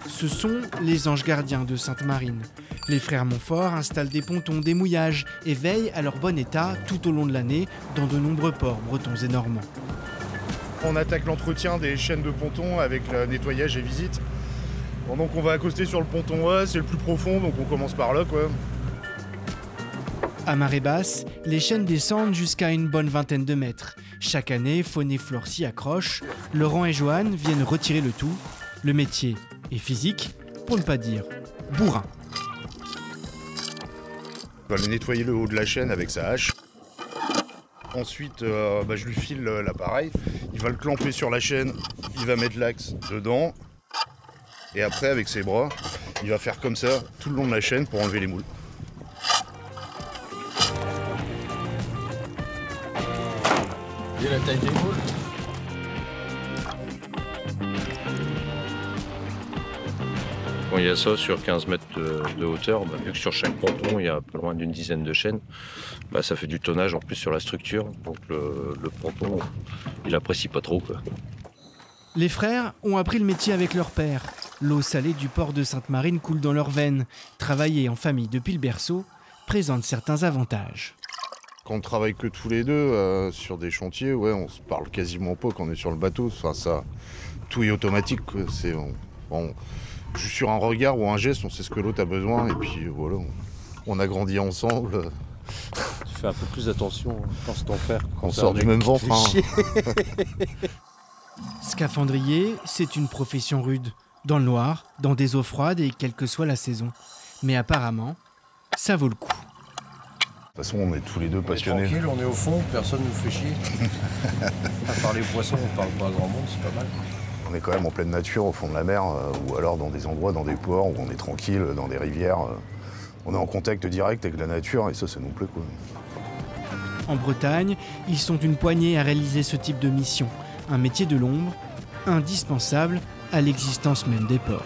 Ce sont les anges gardiens de Sainte-Marine. Les frères Montfort installent des pontons, des mouillages et veillent à leur bon état tout au long de l'année dans de nombreux ports bretons et normands. On attaque l'entretien des chaînes de pontons avec le nettoyage et visite. Bon, donc on va accoster sur le ponton A, c'est le plus profond, donc on commence par là, quoi. À marée basse, les chaînes descendent jusqu'à une bonne vingtaine de mètres. Chaque année, Faune et Flore s'y accrochent. Laurent et Joanne viennent retirer le tout. Le métier est physique, pour ne pas dire bourrin. On va aller nettoyer le haut de la chaîne avec sa hache. Ensuite, je lui file l'appareil. Il va le clamper sur la chaîne, il va mettre l'axe dedans. Et après, avec ses bras, il va faire comme ça tout le long de la chaîne pour enlever les moules. Et la taille des moules. Quand il y a ça sur 15 mètres de hauteur, vu que sur chaque ponton il y a pas loin d'une dizaine de chaînes, ça fait du tonnage en plus sur la structure. Donc le ponton, il apprécie pas trop, quoi. Les frères ont appris le métier avec leur père. L'eau salée du port de Sainte-Marine coule dans leurs veines. Travailler en famille depuis le berceau présente certains avantages. Quand on travaille que tous les deux sur des chantiers, on se parle quasiment pas quand on est sur le bateau. Enfin, tout est automatique, quoi. Juste sur un regard ou un geste, on sait ce que l'autre a besoin et puis voilà, on a grandi ensemble. Tu fais un peu plus attention quand c'est ton frère. On sort du même ventre. Scaphandrier, c'est une profession rude. Dans le noir, dans des eaux froides et quelle que soit la saison. Mais apparemment, ça vaut le coup. De toute façon, on est tous les deux passionnés. Tranquille, on est au fond, personne nous fait chier. À part les poissons, on parle pas à grand monde, c'est pas mal. On est quand même en pleine nature, au fond de la mer, ou alors dans des endroits, dans des ports où on est tranquille, dans des rivières. On est en contact direct avec la nature et ça nous plaît, quoi. En Bretagne, ils sont une poignée à réaliser ce type de mission. Un métier de l'ombre, indispensable à l'existence même des ports.